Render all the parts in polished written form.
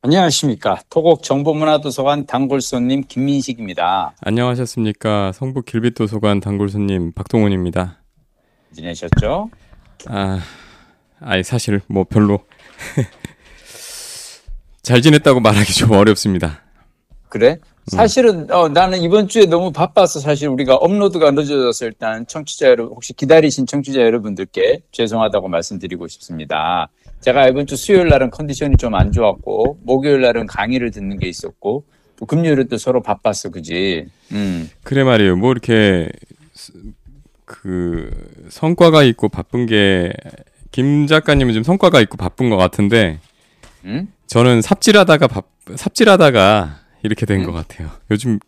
안녕하십니까. 토곡 정보문화도서관 단골손님 김민식입니다. 안녕하셨습니까. 성북 길빛도서관 단골손님 박동훈입니다. 지내셨죠? 사실 뭐 별로 잘 지냈다고 말하기 좀 어렵습니다. 그래? 사실은 나는 이번 주에 너무 바빠서 사실 우리가 업로드가 늦어져서 일단 청취자 여러분, 혹시 기다리신 청취자 여러분들께 죄송하다고 말씀드리고 싶습니다. 제가 이번 주 수요일 날은 컨디션이 좀 안 좋았고, 목요일 날은 강의를 듣는 게 있었고, 또 금요일은 또 서로 바빴어, 그지? 그래 말이에요. 뭐 이렇게 성과가 있고 바쁜 게 김 작가님은 좀 성과가 있고 바쁜 것 같은데, 저는 삽질하다가 이렇게 된 것 같아요. 요즘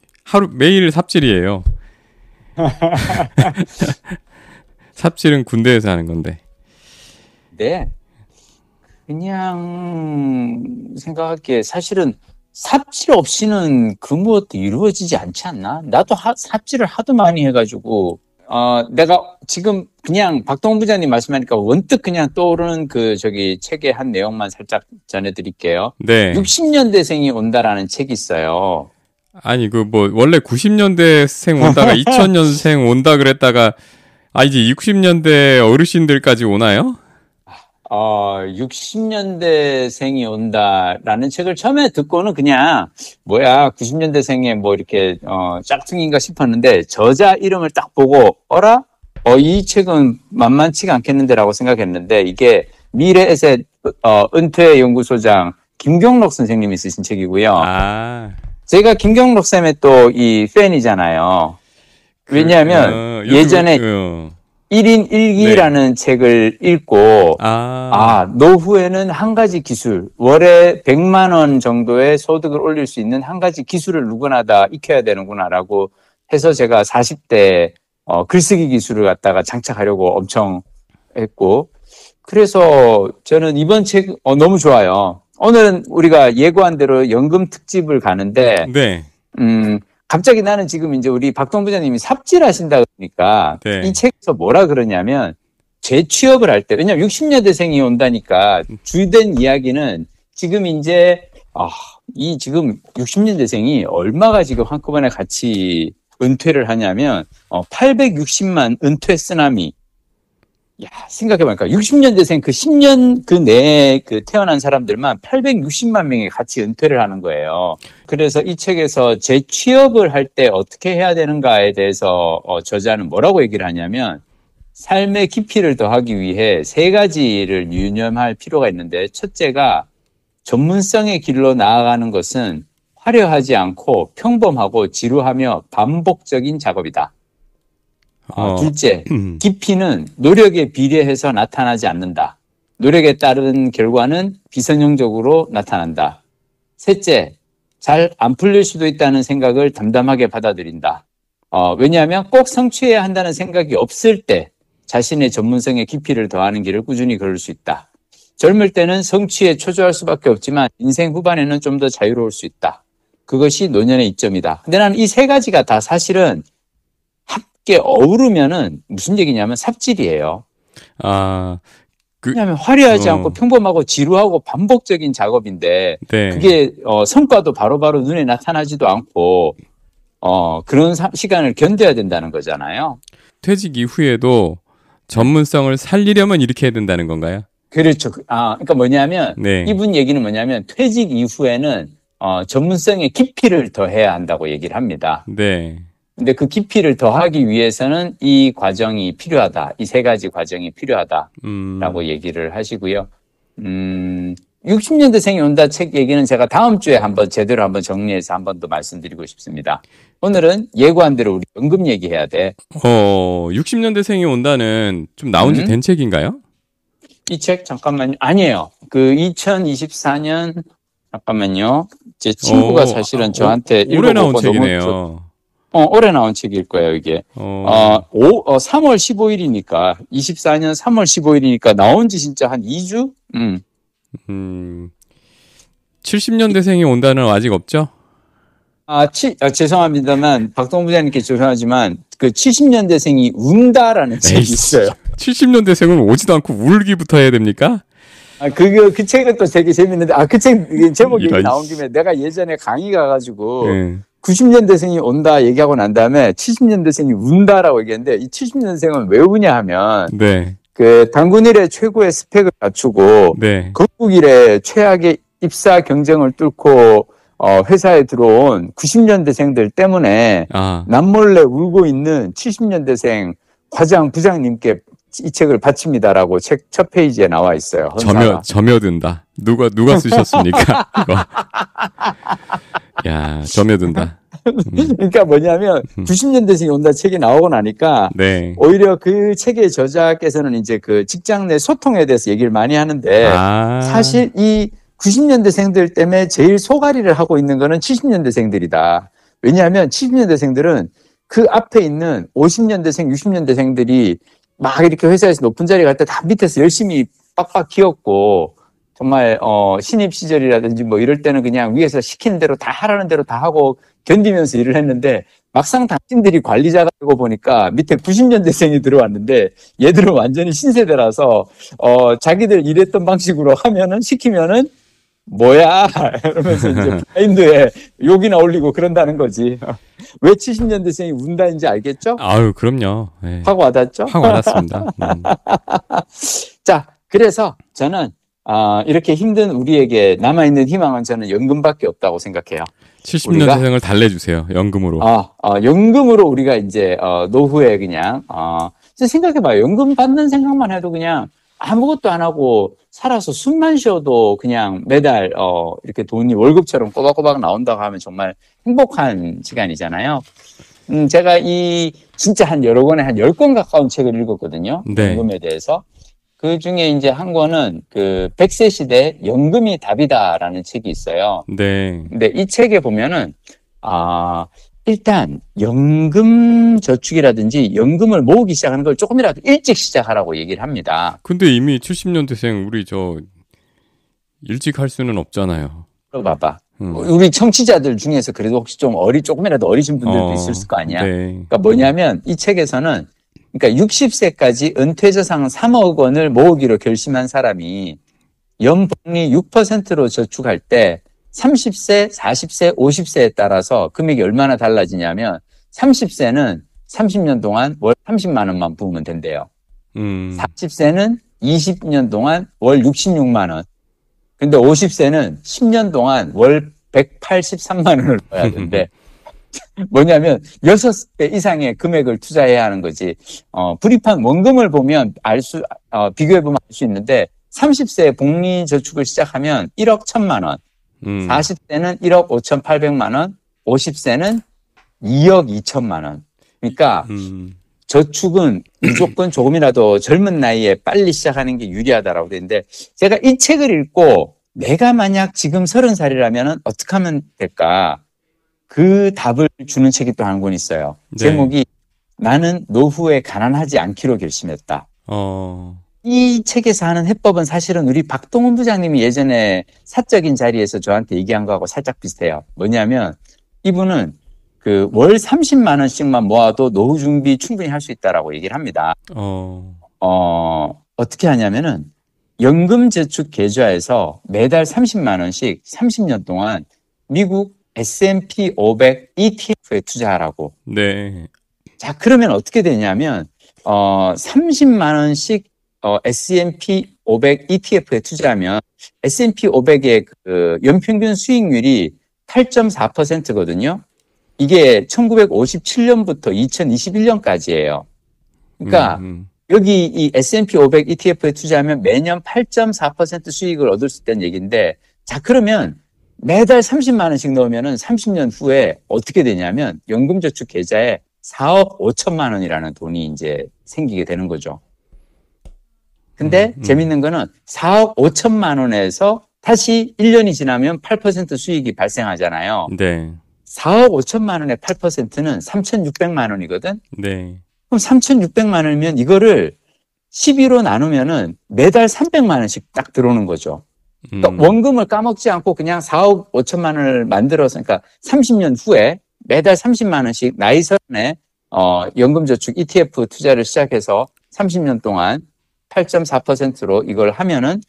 매일 삽질이에요. 삽질은 군대에서 하는 건데. 네. 그냥 생각할게 사실은 삽질 없이는 그 무엇도 이루어지지 않지 않나? 나도 삽질을 하도 많이 해가지고 내가 지금 그냥 박동훈 부장님 말씀하니까 원뜻 그냥 떠오르는 책의 한 내용만 살짝 전해드릴게요. 네. 60년대생이 온다라는 책이 있어요. 아니 원래 90년대생 온다가 2000년생 온다 그랬다가 이제 60년대 어르신들까지 오나요? 60년대생이 온다라는 책을 처음에 듣고는 그냥 90년대생에 뭐 이렇게 짝퉁인가 싶었는데 저자 이름을 딱 보고 이 책은 만만치가 않겠는데라고 생각했는데 이게 미래에셋 은퇴 연구소장 김경록 선생님이 쓰신 책이고요. 제가 김경록 쌤의 또 이 팬이잖아요. 왜냐하면 예전에 1인 1기라는 책을 읽고 노후에는 한 가지 기술, 월에 100만 원 정도의 소득을 올릴 수 있는 한 가지 기술을 누구나 다 익혀야 되는구나라고 해서 제가 40대 글쓰기 기술을 갖다가 장착하려고 엄청 했고, 그래서 저는 이번 책 너무 좋아요. 오늘은 우리가 예고한 대로 연금 특집을 가는데 네. 갑자기 나는 지금 이제 우리 박동 부장님이 삽질하신다 그러니까 네. 이 책에서 뭐라 그러냐면 재취업을 할 때, 왜냐면 60년대생이 온다니까 주된 이야기는 지금 이제 지금 60년대생이 얼마가 지금 한꺼번에 같이 은퇴를 하냐면 860만 은퇴 쓰나미. 생각해보니까 60년대생 그 10년 그 내에 태어난 사람들만 860만 명이 같이 은퇴를 하는 거예요. 그래서 이 책에서 재취업을 할 때 어떻게 해야 되는가에 대해서 저자는 뭐라고 얘기를 하냐면 삶의 깊이를 더하기 위해 세 가지를 유념할 필요가 있는데, 첫째가 전문성의 길로 나아가는 것은 화려하지 않고 평범하고 지루하며 반복적인 작업이다. 둘째, 깊이는 노력에 비례해서 나타나지 않는다. 노력에 따른 결과는 비선형적으로 나타난다. 셋째, 잘 안 풀릴 수도 있다는 생각을 담담하게 받아들인다. 왜냐하면 꼭 성취해야 한다는 생각이 없을 때 자신의 전문성의 깊이를 더하는 길을 꾸준히 걸을 수 있다. 젊을 때는 성취에 초조할 수밖에 없지만 인생 후반에는 좀 더 자유로울 수 있다. 그것이 노년의 이점이다. 근데 나는 이 세 가지가 다 사실은 함께 어우르면은 무슨 얘기냐면 삽질이에요. 왜냐하면 화려하지 않고 평범하고 지루하고 반복적인 작업인데, 네. 그게 성과도 바로바로 눈에 나타나지도 않고 그런 시간을 견뎌야 된다는 거잖아요. 퇴직 이후에도 전문성을 살리려면 이렇게 해야 된다는 건가요? 그렇죠. 그러니까 뭐냐면 이분 얘기는 뭐냐면 퇴직 이후에는 전문성의 깊이를 더해야 한다고 얘기를 합니다. 네. 근데 그 깊이를 더하기 위해서는 이 과정이 필요하다. 이 세 가지 과정이 필요하다라고 얘기를 하시고요. 60년대생이 온다 책 얘기는 제가 다음 주에 제대로 정리해서 한 번 더 말씀드리고 싶습니다. 오늘은 예고한 대로 우리 연금 얘기해야 돼. 60년대생이 온다는 좀 나온 지 된 책인가요? 이 책 잠깐만요. 아니에요. 2024년 잠깐만요. 제 친구가 사실은 저한테 올해 나온 책이네요. 올해 나온 책일 거예요, 이게. 3월 15일이니까, 24년 3월 15일이니까 나온 지 진짜 한 2주? 70년대생이 온다는 아직 없죠? 죄송합니다만, 박동훈 부장님께 죄송하지만, 70년대생이 운다라는 책이 있어요. 70년대생은 오지도 않고 울기부터 해야 됩니까? 그 책은 또 되게 재밌는데, 그 책 제목이 나온 김에 내가 예전에 강의 가가지고, 90년대생이 온다 얘기하고 난 다음에 70년대생이 운다라고 얘기했는데, 이 70년대생은 왜 우냐 하면, 네. 그 단군 이래 최고의 스펙을 갖추고, 네. 건국 이래 최악의 입사 경쟁을 뚫고, 회사에 들어온 90년대생들 때문에, 남몰래 울고 있는 70년대생 과장, 부장님께 이 책을 바칩니다라고 책 첫 페이지에 나와 있어요. 점여든다. 누가 쓰셨습니까? 이거. 야, 점여든다. 그러니까 뭐냐면 90년대생이 온다 책이 나오고 나니까 네. 오히려 그 책의 저자께서는 이제 그 직장 내 소통에 대해서 얘기를 많이 하는데 사실 이 90년대생들 때문에 제일 소가리를 하고 있는 거는 70년대생들이다. 왜냐하면 70년대생들은 그 앞에 있는 50년대생, 60년대생들이 막 이렇게 회사에서 높은 자리 갈 때 다 밑에서 열심히 빡빡 키웠고 정말 신입 시절이라든지 뭐 이럴 때는 그냥 위에서 시키는 대로 다 하라는 대로 다 하고 견디면서 일을 했는데 막상 당신들이 관리자가 되고 보니까 밑에 90년대생이 들어왔는데 얘들은 완전히 신세대라서 자기들 일했던 방식으로 하면은 시키면은 뭐야 이러면서 이제 블라인드에 욕이나 올리고 그런다는 거지. 왜 70년대생이 운다인지 알겠죠? 아유, 그럼요. 네. 확 와닿죠? 확 와닿습니다. 자, 그래서 저는 이렇게 힘든 우리에게 남아있는 희망은 저는 연금밖에 없다고 생각해요. 70년대생을 달래주세요. 연금으로. 연금으로 우리가 이제 노후에 그냥 생각해봐요. 연금 받는 생각만 해도 그냥 아무것도 안 하고 살아서 숨만 쉬어도 그냥 매달 이렇게 돈이 월급처럼 꼬박꼬박 나온다고 하면 정말 행복한 시간이잖아요. 제가 진짜 한 여러 권에 한 10권 가까운 책을 읽었거든요. 네. 연금에 대해서. 그 중에 이제 한 권은 그 100세 시대 연금이 답이다라는 책이 있어요. 네. 근데 이 책에 보면은 일단 연금 저축이라든지 연금을 모으기 시작하는 걸 조금이라도 일찍 시작하라고 얘기를 합니다. 근데 이미 70년대생 우리 일찍 할 수는 없잖아요. 봐봐. 우리 청취자들 중에서 그래도 혹시 좀 조금이라도 어리신 분들도 있을 거 아니야. 네. 그러니까 뭐냐면 이 책에서는 그러니까 60세까지 은퇴자산 3억 원을 모으기로 결심한 사람이 연복리 6%로 저축할 때 30세, 40세, 50세에 따라서 금액이 얼마나 달라지냐면 30세는 30년 동안 월 30만 원만 부으면 된대요. 40세는 20년 동안 월 66만 원. 근데 50세는 10년 동안 월 183만 원을 넣어야 된대. 뭐냐면 6배 이상의 금액을 투자해야 하는 거지. 불입한 원금을 보면 비교해보면 알 수 있는데 30세에 복리저축을 시작하면 1억 1천만 원. 40세는 1억 5,800만 원, 50세는 2억 2천만 원. 그러니까 저축은 무조건 조금이라도 젊은 나이에 빨리 시작하는 게 유리하다라고 되는데 제가 이 책을 읽고 내가 만약 지금 30살이라면 어떻게 하면 될까? 그 답을 주는 책이 또 한 권 있어요. 네. 제목이 나는 노후에 가난하지 않기로 결심했다. 이 책에서 하는 해법은 사실은 우리 박동훈 부장님이 예전에 사적인 자리에서 저한테 얘기한 거하고 살짝 비슷해요. 뭐냐면 이분은 그 월 30만 원씩만 모아도 노후 준비 충분히 할 수 있다라고 얘기를 합니다. 어떻게 하냐면은 연금 저축 계좌에서 매달 30만 원씩 30년 동안 미국 S&P 500 ETF에 투자하라고. 네. 자, 그러면 어떻게 되냐면 30만 원씩 S&P 500 ETF에 투자하면 S&P 500의 그 연평균 수익률이 8.4%거든요. 이게 1957년부터 2021년까지예요. 그러니까 여기 이 S&P 500 ETF에 투자하면 매년 8.4% 수익을 얻을 수 있다는 얘기인데, 자, 그러면 매달 30만 원씩 넣으면은 30년 후에 어떻게 되냐면 연금저축 계좌에 4억 5천만 원이라는 돈이 이제 생기게 되는 거죠. 근데 재밌는 거는 4억 5천만 원에서 다시 1년이 지나면 8% 수익이 발생하잖아요. 네. 4억 5천만 원의 8%는 3,600만 원이거든. 네. 그럼 3,600만 원이면 이거를 12로 나누면은 매달 300만 원씩 딱 들어오는 거죠. 그러니까 원금을 까먹지 않고 그냥 4억 5천만 원을 만들어서, 그러니까 30년 후에 매달 30만 원씩 나이 서른에 연금저축 ETF 투자를 시작해서 30년 동안 8.4%로 이걸 하면은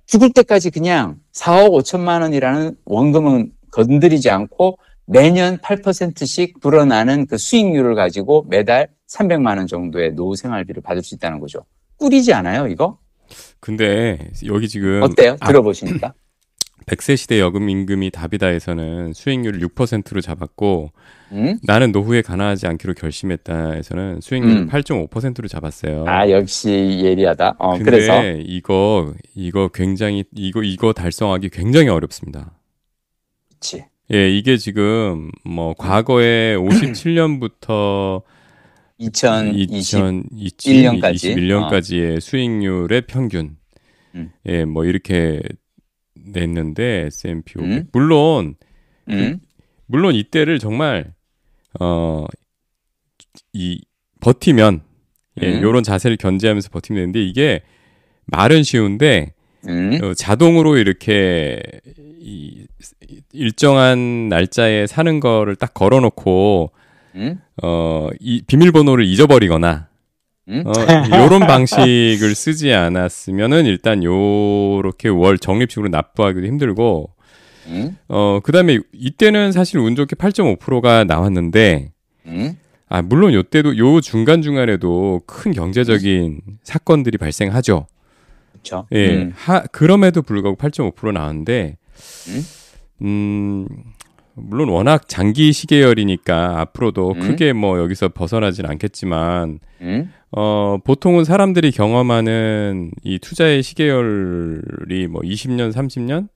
죽을 때까지 그냥 4억 5천만 원이라는 원금은 건드리지 않고 매년 8%씩 불어나는 그 수익률을 가지고 매달 300만 원 정도의 노후 생활비를 받을 수 있다는 거죠. 꿀이지 않아요, 이거? 근데 여기 지금 어때요? 들어보시니까. 100세 시대 여금 임금이 답이다에서는 수익률을 6%로 잡았고 나는 노후에 가난하지 않기로 결심했다에서는 수익률을 8.5%로 잡았어요. 아, 역시 예리하다. 근데 그래서 이거 굉장히 이거 달성하기 굉장히 어렵습니다. 그렇지. 예, 이게 지금 뭐 과거에 57년부터 2021년까지의 수익률의 평균. 예, 뭐 이렇게 냈는데 S&P 500. 물론 이때를 정말 버티면 요런 자세를 견제하면서 버티면 되는데 이게 말은 쉬운데 자동으로 이렇게 일정한 날짜에 사는 거를 딱 걸어놓고 이 비밀번호를 잊어버리거나 요런 방식을 쓰지 않았으면은 일단 요렇게 월 적립식으로 납부하기도 힘들고 그다음에 이때는 사실 운 좋게 8.5%가 나왔는데 물론 요때도 요 중간중간에도 큰 경제적인 사건들이 발생하죠. 그렇죠. 예. 그럼에도 불구하고 8.5% 나왔는데 물론 워낙 장기 시계열이니까 앞으로도 크게 뭐 여기서 벗어나진 않겠지만 보통은 사람들이 경험하는 이 투자의 시계열이 뭐 20년, 30년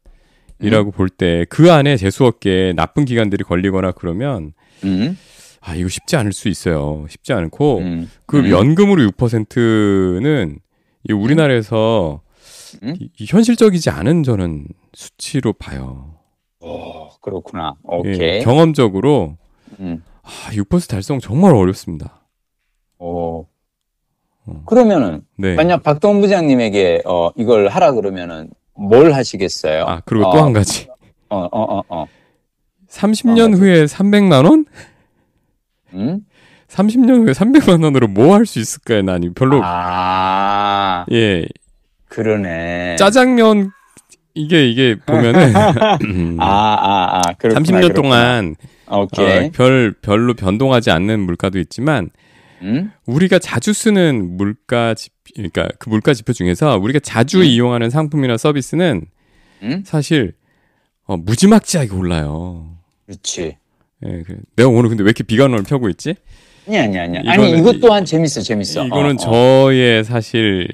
이라고 볼 때 그 안에 재수없게 나쁜 기간들이 걸리거나 그러면 이거 쉽지 않을 수 있어요. 쉽지 않고 그 연금으로 6%는 이 우리나라에서 이 현실적이지 않은 저는 수치로 봐요. 그렇구나. 오케이. 예, 경험적으로 6% 달성 정말 어렵습니다. 그러면은 네. 만약 박동 부장님에게 이걸 하라 그러면은 뭘 하시겠어요? 그리고 또 한 가지. 30년 후에 300만 원? 30년 후에 300만 원으로 뭐 할 수 있을까요? 난 별로. 예. 그러네. 짜장면 이게 보면은 30년 동안 별로 변동하지 않는 물가도 있지만 우리가 자주 쓰는 그러니까 그 물가 지표 중에서 우리가 자주 이용하는 상품이나 서비스는 사실 무지막지하게 올라요. 그렇지. 예, 내가 오늘 근데 왜 이렇게 비관론을 펴고 있지? 아니야. 아니 이것 또한 재밌어. 이거는 저의 사실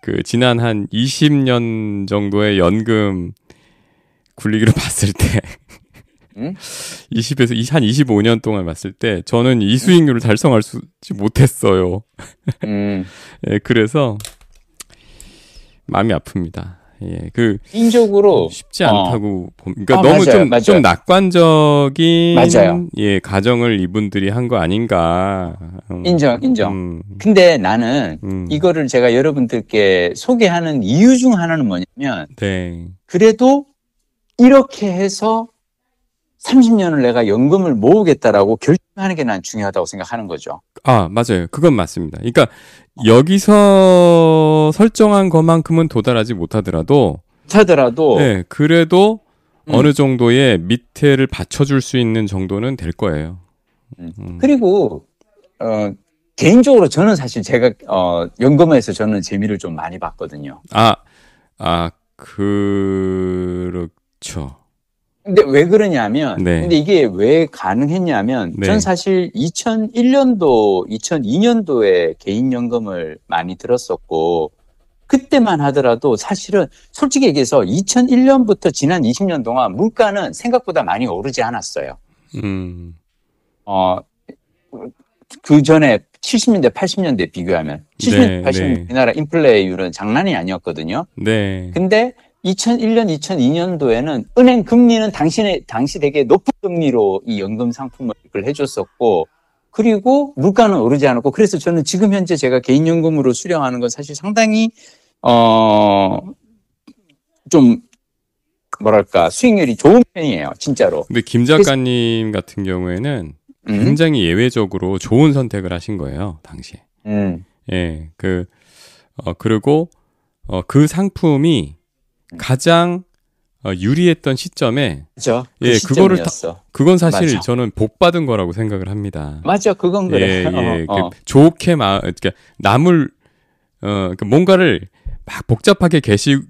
그 지난 한 20년 정도의 연금 굴리기로 봤을 때 20에서 한 25년 동안 봤을 때 저는 이 수익률을 달성할 수 못했어요. 예, 그래서 마음이 아픕니다. 예, 개인적으로 쉽지 않다고 그러니까 너무 맞아요. 좀 낙관적인 맞아요. 예, 가정을 이분들이 한 거 아닌가. 인정. 근데 나는 이거를 제가 여러분들께 소개하는 이유 중 하나는 뭐냐면 그래도 이렇게 해서 30년을 내가 연금을 모으겠다라고 결심하는 게 난 중요하다고 생각하는 거죠. 맞아요. 그건 맞습니다. 그러니까 여기서 설정한 것만큼은 도달하지 못하더라도 네, 그래도 어느 정도의 밑에를 받쳐줄 수 있는 정도는 될 거예요. 그리고 개인적으로 저는 사실 제가 연금에서 저는 재미를 좀 많이 봤거든요. 그렇죠. 근데 왜 그러냐면, 근데 이게 왜 가능했냐면, 전 사실 2001년도, 2002년도에 개인연금을 많이 들었었고, 그때만 하더라도 사실은 솔직히 얘기해서 2001년부터 지난 20년 동안 물가는 생각보다 많이 오르지 않았어요. 그 전에 70년대, 80년대 비교하면 70년대, 80년대 우리나라 인플레이율은 장난이 아니었거든요. 근데 2001년, 2002년도에는 은행 금리는 당시 되게 높은 금리로 이 연금 상품을 해줬었고, 그리고 물가는 오르지 않았고, 그래서 저는 지금 현재 제가 개인연금으로 수령하는 건 사실 상당히, 좀, 뭐랄까, 수익률이 좋은 편이에요, 진짜로. 근데 김 작가님 같은 경우에는 굉장히 예외적으로 좋은 선택을 하신 거예요, 당시에. 예, 그리고, 그 상품이 가장 유리했던 시점에 그죠? 예, 시점이었어. 그건 사실 맞아. 저는 복 받은 거라고 생각을 합니다. 맞아, 그건 그래. 예. 좋게 그러니까 남을 뭔가를 막 복잡하게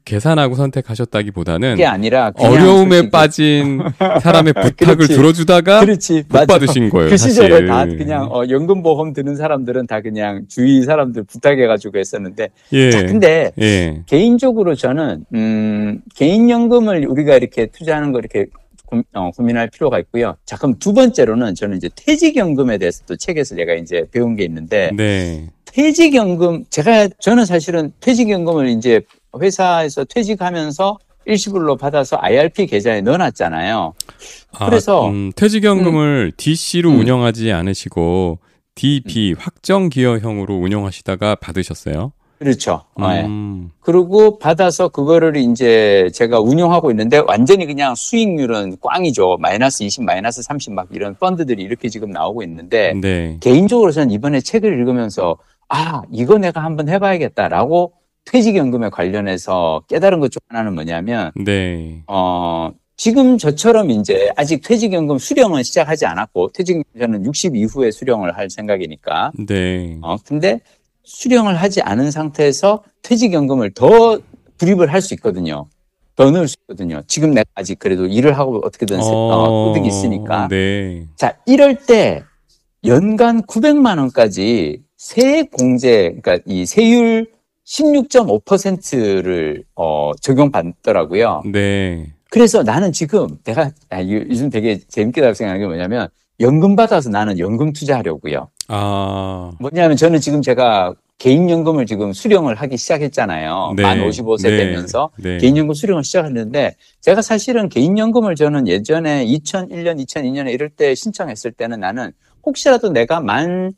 계산하고 선택하셨다기보다는 그게 아니라 어려움에 솔직히 빠진 사람의 부탁을 그렇지. 들어주다가 그렇지, 복 받으신 거예요. 그 시절에 사실. 다 그냥 연금보험 드는 사람들은 다 그냥 주위 사람들 부탁해가지고 했었는데. 예. 자, 근데 예. 개인적으로 저는 개인연금을 우리가 이렇게 투자하는 거 이렇게 고민할 필요가 있고요. 자, 그럼 두 번째로는 저는 이제 퇴직연금에 대해서 또 책에서 제가 이제 배운 게 있는데. 네. 퇴직연금, 저는 사실은 퇴직연금을 이제 회사에서 퇴직하면서 일시불로 받아서 IRP 계좌에 넣어놨잖아요. 그래서 퇴직연금을 DC로 운영하지 않으시고 DB 확정기여형으로 운영하시다가 받으셨어요? 그렇죠. 네. 그리고 받아서 그거를 이제 제가 운영하고 있는데 완전히 그냥 수익률은 꽝이죠. 마이너스 20, 마이너스 30 막 이런 펀드들이 이렇게 지금 나오고 있는데 네. 개인적으로 저는 이번에 책을 읽으면서 이거 내가 한번 해봐야겠다라고 퇴직연금에 관련해서 깨달은 것 중 하나는 뭐냐면, 네. 지금 저처럼 이제 아직 퇴직연금 수령은 시작하지 않았고, 퇴직연금은 60 이후에 수령을 할 생각이니까. 네. 근데 수령을 하지 않은 상태에서 퇴직연금을 더 불입을 할 수 있거든요. 더 넣을 수 있거든요. 지금 내가 아직 그래도 일을 하고 어떻게든 소득이 있으니까. 네. 자, 이럴 때 연간 900만 원까지 세액 공제, 그러니까 이 세율 16.5%를 적용받더라고요. 네. 그래서 나는 지금 내가 요즘 되게 재밌게 생각하는 게 뭐냐면 연금 받아서 나는 연금 투자하려고요. 뭐냐면 저는 지금 제가 개인연금을 지금 수령을 하기 시작했잖아요. 네. 만 55세 네. 되면서 네. 개인연금 수령을 시작했는데 제가 사실은 개인연금을 저는 예전에 2001년, 2002년에 이럴 때 신청했을 때는 나는 혹시라도 내가 만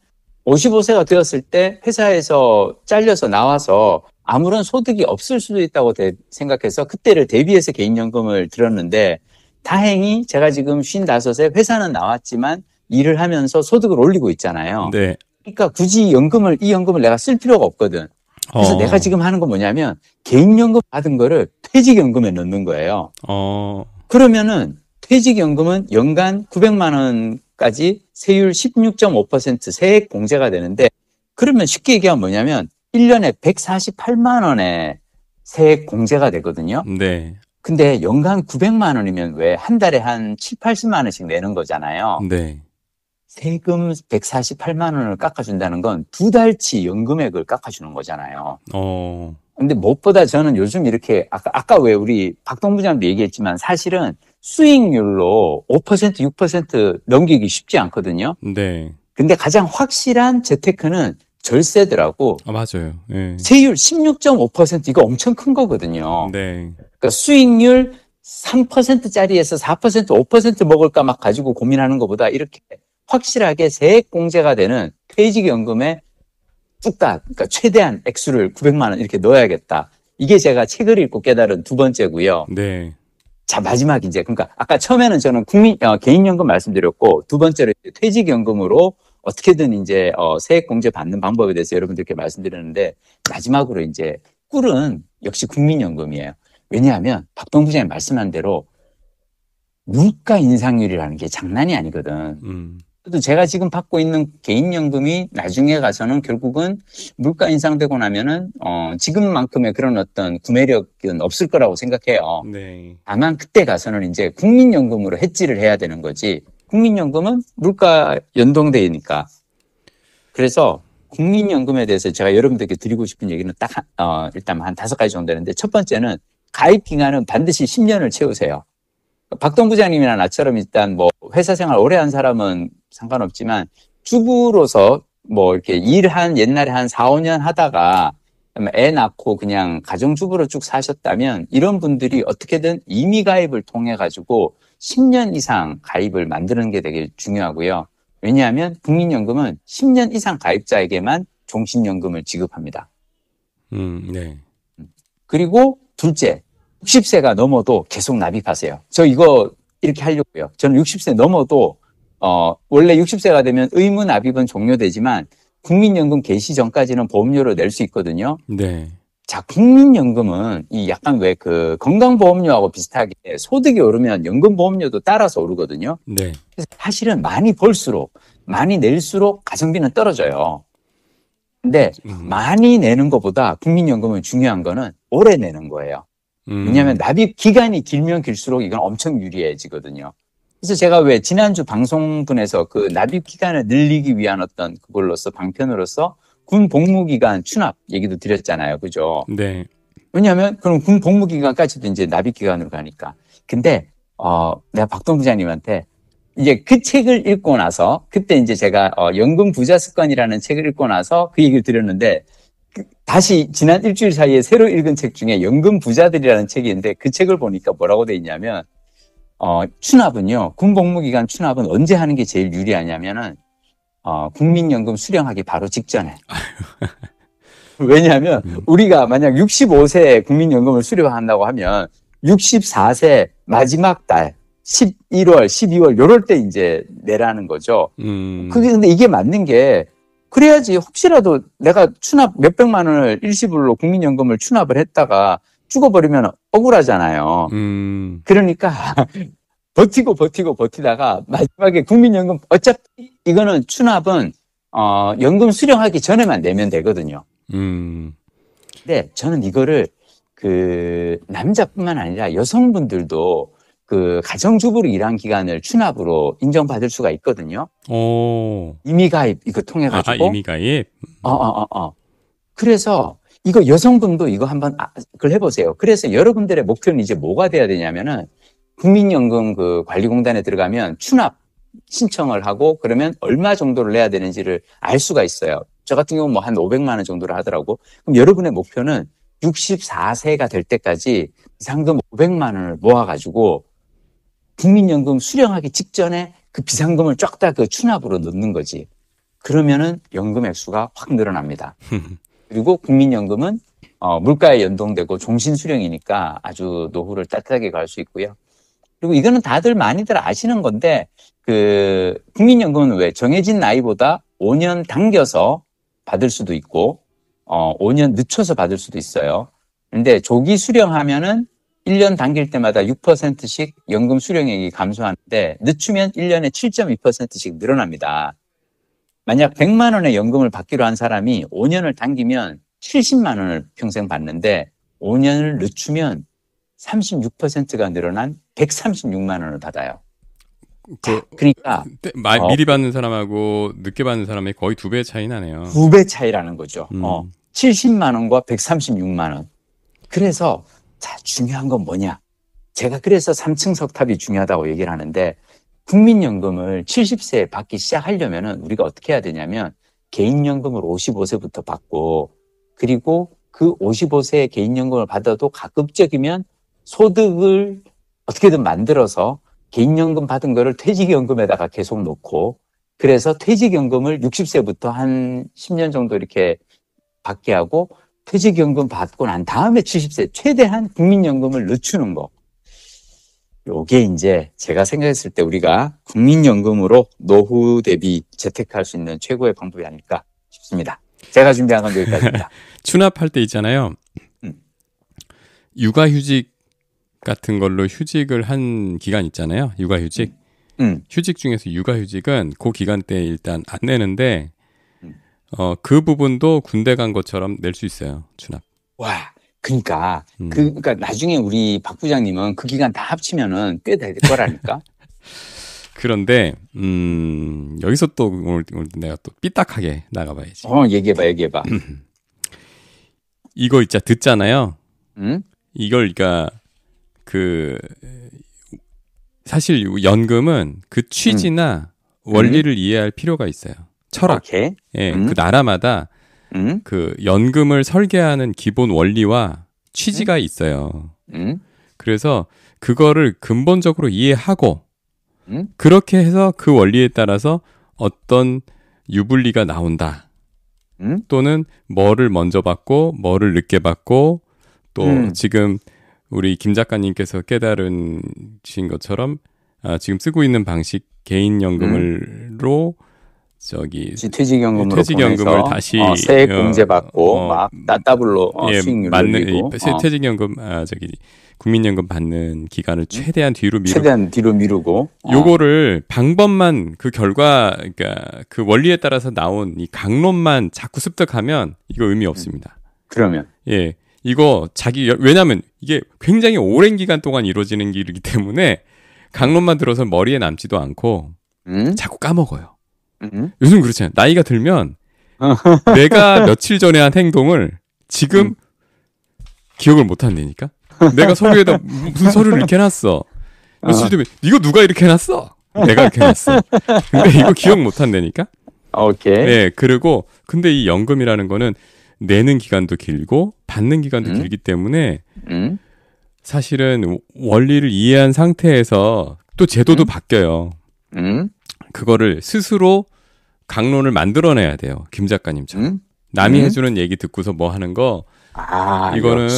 55세가 되었을 때 회사에서 잘려서 나와서 아무런 소득이 없을 수도 있다고 생각해서 그때를 대비해서 개인연금을 들었는데 다행히 제가 지금 55세 회사는 나왔지만 일을 하면서 소득을 올리고 있잖아요. 네. 그러니까 굳이 이 연금을 내가 쓸 필요가 없거든. 그래서 내가 지금 하는 건 뭐냐면 개인연금 받은 거를 퇴직연금에 넣는 거예요. 그러면은 퇴직연금은 연간 900만 원까지 세율 16.5% 세액 공제가 되는데 그러면 쉽게 얘기하면 뭐냐면 1년에 148만 원의 세액 공제가 되거든요. 네. 근데 연간 900만 원이면 왜 한 달에 한 7, 80만 원씩 내는 거잖아요. 네. 세금 148만 원을 깎아준다는 건 두 달치 연금액을 깎아주는 거잖아요. 근데 무엇보다 저는 요즘 이렇게 아까 왜 우리 박동 부장도 얘기했지만 사실은 수익률로 5%, 6% 넘기기 쉽지 않거든요. 네. 근데 가장 확실한 재테크는 절세더라고. 맞아요. 네. 세율 16.5% 이거 엄청 큰 거거든요. 네. 그러니까 수익률 3%짜리에서 4%, 5% 먹을까 막 가지고 고민하는 것보다 이렇게 확실하게 세액 공제가 되는 퇴직연금에 뚝딱, 그러니까 최대한 액수를 900만 원 이렇게 넣어야겠다. 이게 제가 책을 읽고 깨달은 두 번째고요. 네. 자, 마지막 이제, 그러니까 아까 처음에는 저는 개인연금 말씀드렸고, 두 번째로 퇴직연금으로 어떻게든 이제, 세액 공제 받는 방법에 대해서 여러분들께 말씀드렸는데, 마지막으로 이제, 꿀은 역시 국민연금이에요. 왜냐하면, 박동 부장님 말씀한 대로, 물가 인상률이라는 게 장난이 아니거든. 또 제가 지금 받고 있는 개인연금이 나중에 가서는 결국은 물가 인상되고 나면은 지금만큼의 그런 어떤 구매력은 없을 거라고 생각해요. 네. 다만 그때 가서는 이제 국민연금으로 해지를 해야 되는 거지. 국민연금은 물가 연동되니까. 그래서 국민연금에 대해서 제가 여러분들께 드리고 싶은 얘기는 딱 일단 한 5가지 정도 되는데 첫 번째는 가입 기간은 반드시 10년을 채우세요. 박동 부장님이나 나처럼 일단 뭐 회사 생활 오래 한 사람은 상관없지만 주부로서 뭐 이렇게 옛날에 한 4, 5년 하다가 애 낳고 그냥 가정주부로 쭉 사셨다면 이런 분들이 어떻게든 임의 가입을 통해 가지고 10년 이상 가입을 만드는 게 되게 중요하고요. 왜냐하면 국민연금은 10년 이상 가입자에게만 종신연금을 지급합니다. 네. 그리고 둘째, 60세가 넘어도 계속 납입하세요. 저 이거 이렇게 하려고요. 저는 60세 넘어도 원래 60세가 되면 의무 납입은 종료되지만 국민연금 개시 전까지는 보험료를 낼 수 있거든요. 네. 자, 국민연금은 이 약간 왜 그 건강보험료하고 비슷하게 소득이 오르면 연금보험료도 따라서 오르거든요. 네. 그래서 사실은 많이 벌수록, 많이 낼수록 가성비는 떨어져요. 근데 많이 내는 것보다 국민연금은 중요한 거는 오래 내는 거예요. 왜냐하면 납입 기간이 길면 길수록 이건 엄청 유리해지거든요. 그래서 제가 왜 지난주 방송분에서 그 납입 기간을 늘리기 위한 어떤 그걸로서 방편으로서 군 복무기간 추납 얘기도 드렸잖아요. 그죠? 네. 왜냐하면 그럼 군 복무기간까지도 이제 납입 기간으로 가니까. 근데, 내가 박동 부장님한테 이제 그 책을 읽고 나서 그때 이제 제가 연금 부자 습관이라는 책을 읽고 나서 그 얘기를 드렸는데 다시 지난 일주일 사이에 새로 읽은 책 중에 연금 부자들이라는 책이 있는데 그 책을 보니까 뭐라고 돼 있냐면 추납은요. 군 복무기간 추납은 언제 하는 게 제일 유리하냐면은 국민연금 수령하기 바로 직전에. 왜냐하면 우리가 만약 65세 국민연금을 수령한다고 하면 64세 마지막 달 11월, 12월 요럴 때 이제 내라는 거죠. 그게 근데 이게 맞는 게 그래야지 혹시라도 내가 추납 몇백만 원을 일시불로 국민연금을 추납을 했다가 죽어버리면 억울하잖아요. 그러니까 버티다가 마지막에 국민연금 어차피 이거는 추납은 연금 수령하기 전에만 내면 되거든요. 근데 저는 이거를 그 남자뿐만 아니라 여성분들도 그 가정주부로 일한 기간을 추납으로 인정받을 수가 있거든요. 임의가입 이거 통해 가지고. 임의가입. 그래서 이거 여성분도 이거 한번 그걸 해보세요. 그래서 여러분들의 목표는 이제 뭐가 돼야 되냐면은 국민연금 그 관리공단에 들어가면 추납 신청을 하고 그러면 얼마 정도를 내야 되는지를 알 수가 있어요. 저 같은 경우는 뭐 한 500만 원 정도를 하더라고. 그럼 여러분의 목표는 64세가 될 때까지 비상금 500만 원을 모아가지고 국민연금 수령하기 직전에 그 비상금을 쫙 다 그 추납으로 넣는 거지. 그러면은 연금 액수가 확 늘어납니다. 그리고 국민연금은 물가에 연동되고 종신수령이니까 아주 노후를 따뜻하게 갈 수 있고요. 그리고 이거는 다들 많이들 아시는 건데 그 국민연금은 왜 정해진 나이보다 5년 당겨서 받을 수도 있고 5년 늦춰서 받을 수도 있어요. 근데 조기 수령하면은 1년 당길 때마다 6%씩 연금 수령액이 감소하는데 늦추면 1년에 7.2%씩 늘어납니다. 만약 100만 원의 연금을 받기로 한 사람이 5년을 당기면 70만 원을 평생 받는데 5년을 늦추면 36%가 늘어난 136만 원을 받아요. 그러니까 미리 받는 사람하고 늦게 받는 사람이 거의 2배 차이 나네요. 2배 차이라는 거죠. 70만 원과 136만 원. 그래서 자, 중요한 건 뭐냐? 제가 그래서 3층 석탑이 중요하다고 얘기를 하는데 국민연금을 70세에 받기 시작하려면은 우리가 어떻게 해야 되냐면 개인연금을 55세부터 받고 그리고 그 55세에 개인연금을 받아도 가급적이면 소득을 어떻게든 만들어서 개인연금 받은 거를 퇴직연금에다가 계속 놓고 그래서 퇴직연금을 60세부터 한 10년 정도 이렇게 받게 하고 퇴직연금 받고 난 다음에 70세 최대한 국민연금을 늦추는 거. 요게 이제 제가 생각했을 때 우리가 국민연금으로 노후 대비 재테크할 수 있는 최고의 방법이 아닐까 싶습니다. 제가 준비한 건 여기까지입니다. 추납할 때 있잖아요. 육아휴직 같은 걸로 휴직을 한 기간 있잖아요. 육아휴직. 휴직 중에서 육아휴직은 그 기간 때 일단 안 내는데 그 부분도 군대 간 것처럼 낼 수 있어요. 추납. 와, 그러니까 그러니까 나중에 우리 박 부장님은 그 기간 다 합치면은 꽤 될 거라니까. 그런데 여기서 또 오늘 내가 또 삐딱하게 나가봐야지. 얘기해봐. 이거 진짜 듣잖아요. 이걸 그러니까 그 사실 연금은 그 취지나 원리를 이해할 필요가 있어요. 철학. 오케이. 예, 그 나라마다 그 연금을 설계하는 기본 원리와 취지가 있어요. 그래서 그거를 근본적으로 이해하고 그렇게 해서 그 원리에 따라서 어떤 유불리가 나온다. 또는 뭐를 먼저 받고 뭐를 늦게 받고 또 지금 우리 김 작가님께서 깨달으신 것처럼 지금 쓰고 있는 방식 개인연금으로 퇴직연금으로 퇴직연금을 보내서, 다시 세액 공제 받고 막 따따블로 수익률 올리고 퇴직연금 국민연금 받는 기간을 최대한 뒤로 미루고 요거를 방법만 그 결과 그러니까 그 원리에 따라서 나온 이 강론만 자꾸 습득하면 이거 의미 없습니다. 그러면 이거 왜냐면 이게 굉장히 오랜 기간 동안 이루어지는 일이기 때문에 강론만 들어서 머리에 남지도 않고 자꾸 까먹어요. 요즘 그렇잖아요. 나이가 들면 내가 며칠 전에 한 행동을 지금 기억을 못 한다니까. 내가 서류에다 무슨 서류를 이렇게 해놨어. 며칠 전에 이거 누가 이렇게 해놨어? 내가 이렇게 해놨어. 근데 이거 기억 못 한다니까. 오케이. 그리고 근데 이 연금이라는 거는 내는 기간도 길고 받는 기간도 길기 때문에 사실은 원리를 이해한 상태에서 또 제도도 바뀌어요. 그거를 스스로 강론을 만들어내야 돼요. 김 작가님처럼. 남이 해주는 얘기 듣고서 뭐 하는 거 이거는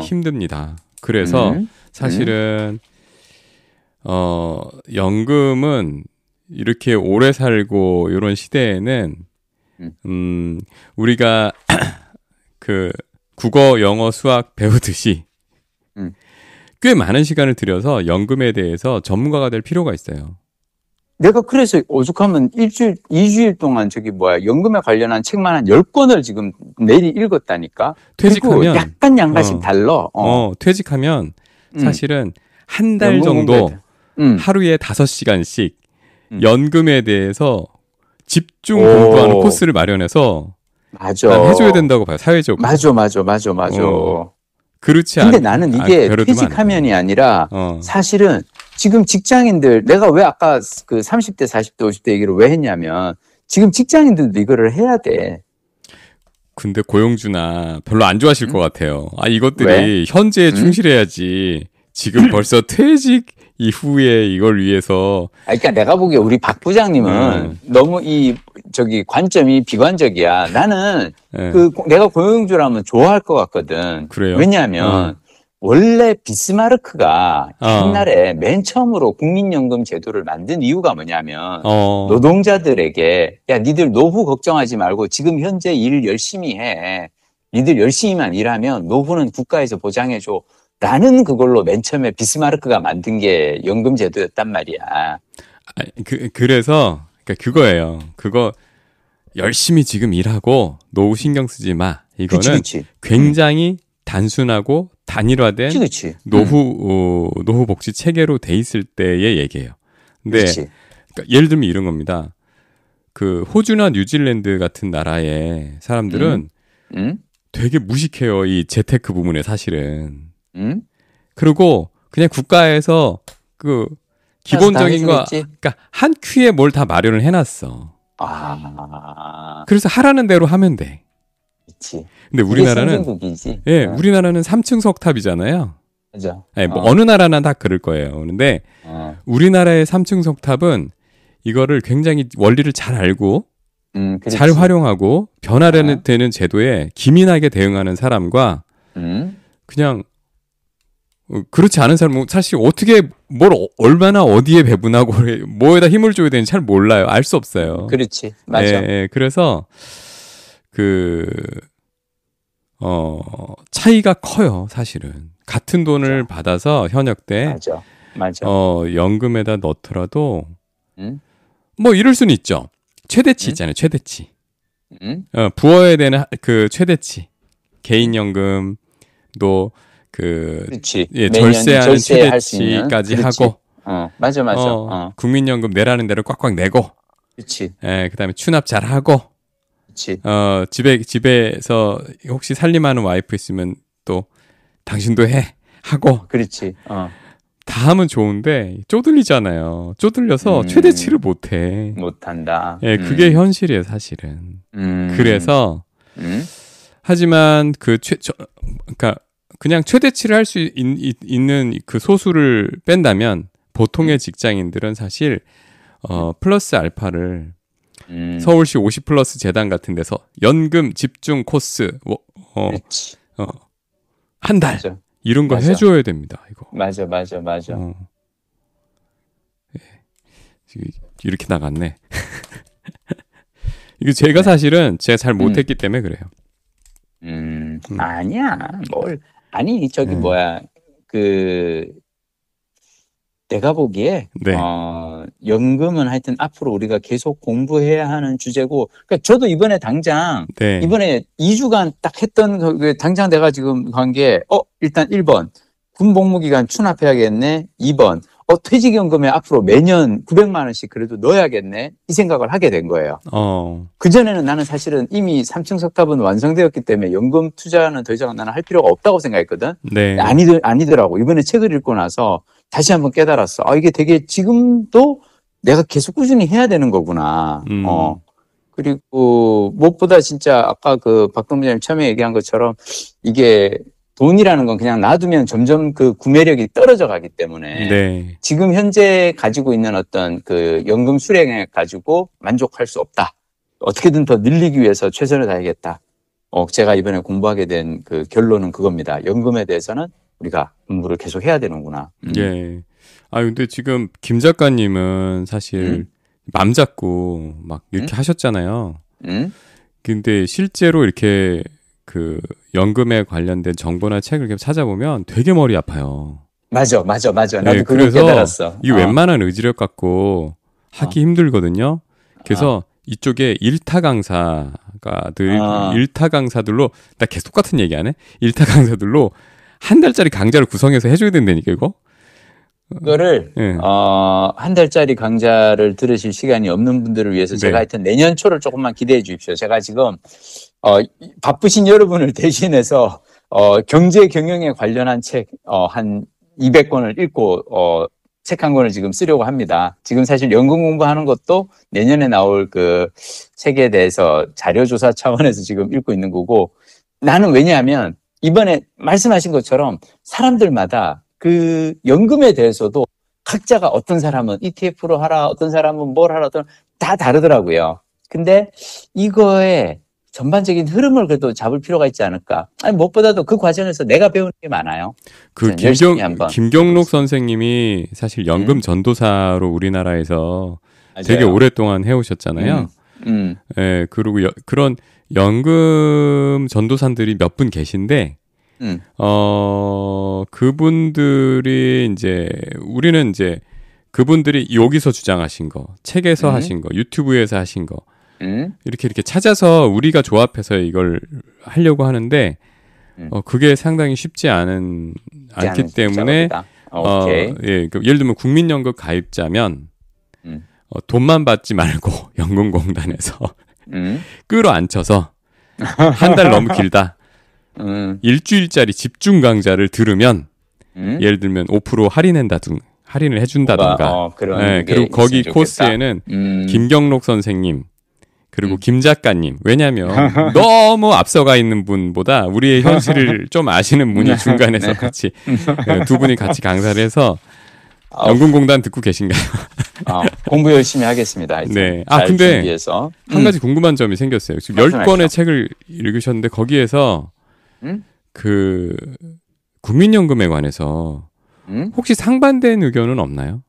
힘듭니다. 그래서 사실은 연금은 이렇게 오래 살고 이런 시대에는 우리가 그 국어, 영어, 수학 배우듯이 꽤 많은 시간을 들여서 연금에 대해서 전문가가 될 필요가 있어요. 내가 그래서 오죽하면 2주일 동안 연금에 관련한 책만 한 10권을 지금 내일 읽었다니까. 퇴직하면 약간 양가씩 달라. 퇴직하면 사실은 한 달 정도 하루에 5시간씩 연금에 대해서 집중 공부하는 코스를 마련해서 난 해줘야 된다고 봐요. 사회적으로. 맞아. 그렇지 근데 나는 이게 퇴직하면이 아니라 사실은 지금 직장인들, 내가 왜 아까 그 30대, 40대, 50대 얘기를 왜 했냐면 지금 직장인들도 이거를 해야 돼. 근데 고용주나 별로 안 좋아하실 것 같아요. 이것들이 왜? 현재에 충실해야지. 지금 벌써 퇴직 이후에 이걸 위해서. 그러니까 내가 보기에 우리 박 부장님은 너무 관점이 비관적이야. 나는 내가 고용주라면 좋아할 것 같거든. 그래요? 왜냐하면 원래 비스마르크가 옛날에 맨 처음으로 국민연금 제도를 만든 이유가 뭐냐면 노동자들에게 니들 노후 걱정하지 말고 지금 현재 일 열심히 해. 니들 열심히만 일하면 노후는 국가에서 보장해줘. 라는 그걸로 맨 처음에 비스마르크가 만든 게 연금 제도였단 말이야. 그래서 그거예요. 그거 열심히 지금 일하고 노후 신경 쓰지 마. 이거는 그치. 굉장히 단순하고 단일화된 그치. 노후 복지 체계로 돼 있을 때의 얘기예요. 근데 그러니까 예를 들면 이런 겁니다. 그 호주나 뉴질랜드 같은 나라의 사람들은 되게 무식해요. 이 재테크 부분에 사실은. 그리고 그냥 국가에서 그 기본적인 거, 그러니까 한 큐에 뭘 다 마련을 해놨어. 그래서 하라는 대로 하면 돼. 그렇지. 근데 우리나라는 우리나라는 3층 석탑이잖아요. 맞아. 어느 나라나 다 그럴 거예요. 그런데 우리나라의 3층 석탑은 이거를 굉장히 원리를 잘 알고 잘 활용하고 변화되는 제도에 기민하게 대응하는 사람과 그냥 그렇지 않은 사람은 사실 어떻게 뭘 얼마나 어디에 배분하고 뭐에다 힘을 줘야 되는지 잘 몰라요. 알 수 없어요. 그렇지. 맞아. 그래서 차이가 커요, 사실은. 같은 돈을 받아서 현역 때 맞아. 연금에다 넣더라도 뭐 이럴 수는 있죠. 최대치 있잖아요. 최대치. 부어야 되는 그 최대치. 개인연금도 절세하는 최대치까지 하고. 맞아. 국민연금 내라는 대로 꽉꽉 내고. 그렇지. 그다음에 추납 잘 하고. 그렇지. 집에서 혹시 살림하는 와이프 있으면 또 당신도 해 하고. 그렇지. 다 하면 좋은데 쪼들리잖아요. 쪼들려서 최대치를 못한다. 그게 현실이에요, 사실은. 그래서 하지만 그러니까 그냥 최대치를 할 수 있는 그 소수를 뺀다면 보통의 직장인들은 사실 플러스 알파를 서울시 50플러스 재단 같은 데서 연금 집중 코스 한 달 이런 거 해줘야 됩니다. 이거. 맞아. 이렇게 나갔네. 이거 제가 사실은 제가 잘 못했기 때문에 그래요. 아니야. 아니, 저기 뭐야. 내가 보기에, 네. 연금은 하여튼 앞으로 우리가 계속 공부해야 하는 주제고, 그러니까 저도 이번에 당장, 네. 이번에 2주간 딱 했던, 당장 내가 지금 한 게, 일단 1번, 군복무기간 추납해야겠네. 2번, 퇴직연금에 앞으로 매년 900만 원씩 그래도 넣어야겠네. 이 생각을 하게 된 거예요. 그전에는 나는 사실은 이미 3층 석탑은 완성되었기 때문에 연금 투자는 더 이상 나는 할 필요가 없다고 생각했거든. 네. 아니더라고. 이번에 책을 읽고 나서 다시 한번 깨달았어. 이게 되게 지금도 내가 계속 꾸준히 해야 되는 거구나. 그리고 무엇보다 진짜 아까 박 본부장님 처음에 얘기한 것처럼 이게 돈이라는 건 그냥 놔두면 점점 그 구매력이 떨어져 가기 때문에 네. 지금 현재 가지고 있는 어떤 연금 수령액 가지고 만족할 수 없다. 어떻게든 더 늘리기 위해서 최선을 다하겠다. 제가 이번에 공부하게 된 결론은 그겁니다. 연금에 대해서는 우리가 공부를 계속 해야 되는구나. 예. 근데 지금 김 작가님은 사실 맘 잡고 막 이렇게 하셨잖아요. 근데 실제로 이렇게 연금에 관련된 정보나 책을 이렇게 찾아보면 되게 머리 아파요. 맞아. 나도 그걸 그래서 깨달았어. 이 웬만한 의지력 갖고 하기 힘들거든요. 그래서 이쪽에 일타 강사들로 나 계속 똑같은 얘기 안 해? 일타 강사들로 한 달짜리 강좌를 구성해서 해줘야 된다니까 이거. 그거를 한 달짜리 강좌를 들으실 시간이 없는 분들을 위해서 제가 하여튼 내년 초를 조금만 기대해 주십시오. 제가 지금 바쁘신 여러분을 대신해서 경제 경영에 관련한 책 한 200권을 읽고 책 한 권을 지금 쓰려고 합니다. 지금 사실 연금 공부하는 것도 내년에 나올 책에 대해서 자료조사 차원에서 지금 읽고 있는 거고, 나는 왜냐하면 이번에 말씀하신 것처럼 사람들마다 연금에 대해서도 각자가 어떤 사람은 ETF로 하라, 어떤 사람은 뭘 하라, 다 다르더라고요. 근데 이거에 전반적인 흐름을 그래도 잡을 필요가 있지 않을까. 무엇보다도 그 과정에서 내가 배우는 게 많아요. 김경록 선생님이 사실 연금 전도사로 우리나라에서 맞아요. 되게 오랫동안 해오셨잖아요. 예, 그리고 그런 연금 전도사들이 몇 분 계신데, 그분들이 우리는 그분들이 여기서 주장하신 거, 책에서 하신 거, 유튜브에서 하신 거, 이렇게 찾아서 우리가 조합해서 이걸 하려고 하는데, 그게 상당히 쉽지 않기 때문에, 예를 들면 국민연금 가입자면, 돈만 받지 말고 연금공단에서 끌어안쳐서 한 달 너무 길다. 일주일짜리 집중 강좌를 들으면 예를 들면 5% 할인을 해준다든가. 그리고 거기 코스에는 김경록 선생님 그리고 김 작가님, 왜냐하면 너무 앞서가 있는 분보다 우리의 현실을 좀 아시는 분이 중간에서 같이 두 분이 같이 강사를 해서 연금공단 듣고 계신가요? 공부 열심히 하겠습니다. 네. 근데 준비해서. 한 가지 궁금한 점이 생겼어요. 지금 10권의 책을 읽으셨는데 거기에서 국민연금에 관해서 혹시 상반된 의견은 없나요?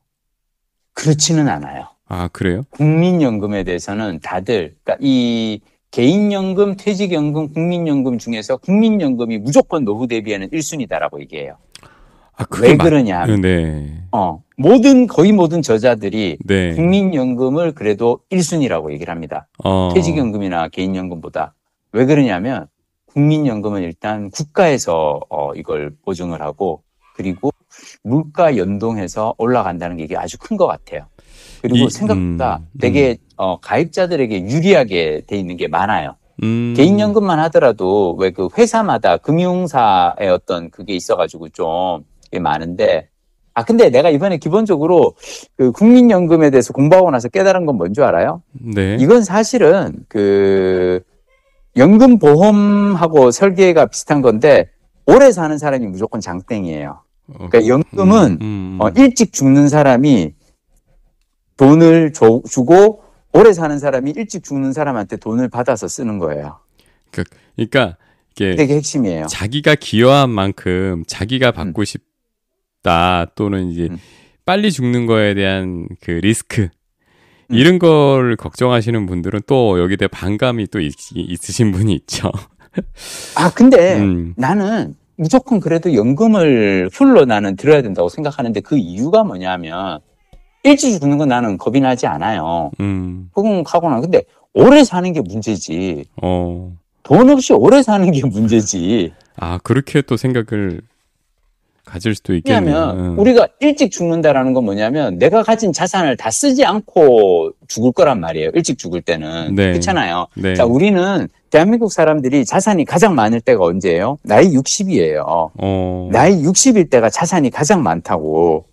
그렇지는 않아요. 그래요? 국민연금에 대해서는 다들, 그러니까 이 개인연금, 퇴직연금, 국민연금 중에서 국민연금이 무조건 노후 대비에는 1순위다라고 얘기해요. 왜 그러냐? 네. 거의 모든 저자들이 네. 국민연금을 그래도 1순위라고 얘기를 합니다. 퇴직연금이나 개인연금보다. 왜 그러냐면 국민연금은 일단 국가에서 이걸 보증을 하고, 그리고 물가 연동해서 올라간다는 게 이게 아주 큰 것 같아요. 그리고 생각보다 되게 가입자들에게 유리하게 돼 있는 게 많아요. 개인연금만 하더라도 왜 회사마다 금융사의 어떤 그게 있어가지고 좀 많은데, 근데 내가 이번에 기본적으로 국민연금에 대해서 공부하고 나서 깨달은 건 뭔 줄 알아요? 네. 이건 사실은 연금보험하고 설계가 비슷한 건데, 오래 사는 사람이 무조건 장땡이에요. 그러니까 연금은 일찍 죽는 사람이 돈을 주고 오래 사는 사람이 일찍 죽는 사람한테 돈을 받아서 쓰는 거예요. 그러니까 이게 되게 핵심이에요. 자기가 기여한 만큼 자기가 받고 싶다, 또는 이제 빨리 죽는 거에 대한 리스크, 이런 걸 걱정하시는 분들은 또 여기에 대해 반감이 또 있으신 분이 있죠. 근데 나는 무조건 그래도 연금을 풀로 나는 들어야 된다고 생각하는데 그 이유가 뭐냐면 일찍 죽는 건 나는 겁이 나지 않아요. 혹은 하거나. 근데 오래 사는 게 문제지. 돈 없이 오래 사는 게 문제지. 그렇게 또 생각을 가질 수도 있겠네요. 왜냐하면 우리가 일찍 죽는다라는 건 뭐냐면 내가 가진 자산을 다 쓰지 않고 죽을 거란 말이에요. 일찍 죽을 때는. 네. 그렇잖아요. 네. 자, 우리는 대한민국 사람들이 자산이 가장 많을 때가 언제예요? 나이 60이에요. 나이 60일 때가 자산이 가장 많다고.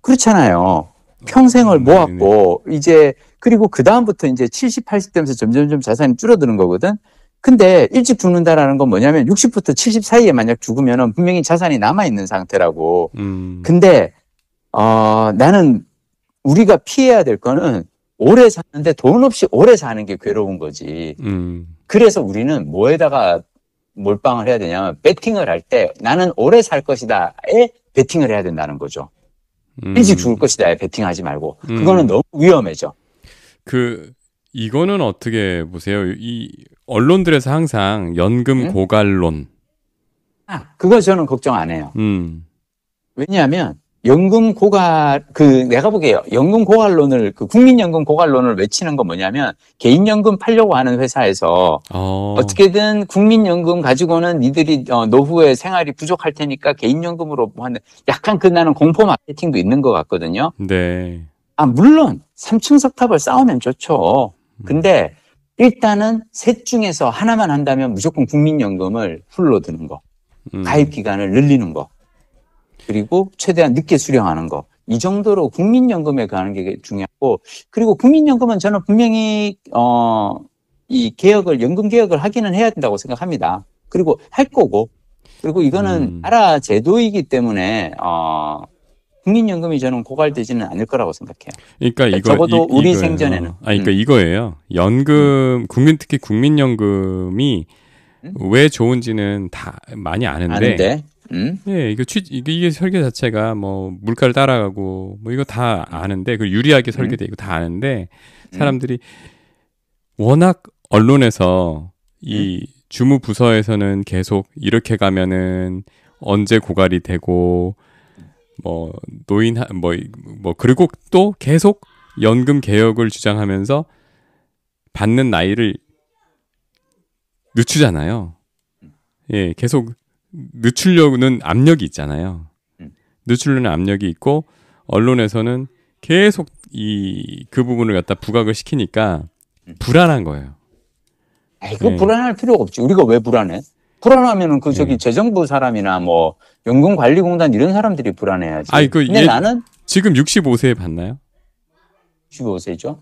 그렇잖아요. 평생을 모았고 이제 그리고 그 다음부터 이제 70, 80 되면서 점점점 자산이 줄어드는 거거든. 근데 일찍 죽는다라는 건 뭐냐면 60부터 70 사이에 만약 죽으면은 분명히 자산이 남아있는 상태라고. 근데, 나는 우리가 피해야 될 거는 오래 사는데 돈 없이 오래 사는 게 괴로운 거지. 그래서 우리는 뭐에다가 몰빵을 해야 되냐면 배팅을 할 때 나는 오래 살 것이다에 배팅을 해야 된다는 거죠. 일찍 죽을 것이다에 배팅하지 말고. 그거는 너무 위험해져. 이거는 어떻게 보세요? 이 언론들에서 항상 연금 고갈론. 그거 저는 걱정 안 해요. 왜냐하면 연금 고갈 내가 보기에요. 연금 고갈론을 국민연금 고갈론을 외치는 건 뭐냐면 개인연금 팔려고 하는 회사에서 어떻게든 국민연금 가지고는 니들이 노후에 생활이 부족할 테니까 개인연금으로 하는 약간 나는 공포 마케팅도 있는 것 같거든요. 네. 물론 3층 석탑을 쌓으면 좋죠. 근데 일단은 셋 중에서 하나만 한다면 무조건 국민연금을 풀로 드는 거. 가입 기간을 늘리는 거. 그리고 최대한 늦게 수령하는 거. 이 정도로 국민연금에 가는 게 중요하고, 그리고 국민연금은 저는 분명히 이 연금 개혁을 하기는 해야 된다고 생각합니다. 그리고 할 거고, 그리고 이거는 나라 제도이기 때문에 국민연금이 저는 고갈되지는 않을 거라고 생각해요. 그러니까 적어도 우리 생전에는. 그러니까 이거예요. 연금, 특히 국민연금이 왜 좋은지는 다 많이 아는데. 예, 이게 설계 자체가 뭐 물가를 따라가고 뭐 이거 다 아는데, 그 유리하게 설계돼 이거 다 아는데 사람들이 워낙 언론에서 이 주무 부서에서는 계속 이렇게 가면은 언제 고갈이 되고 뭐 노인 그리고 또 계속 연금 개혁을 주장하면서 받는 나이를 늦추잖아요. 예, 계속 늦추려는 압력이 있잖아요. 늦추려는 압력이 있고 언론에서는 계속 그 부분을 갖다 부각을 시키니까 불안한 거예요. 그 불안할 필요가 없지. 우리가 왜 불안해? 불안하면은 재정부 사람이나 뭐 연금관리공단 이런 사람들이 불안해야지. 근데 나는 지금 65세에 받나요? 65세죠.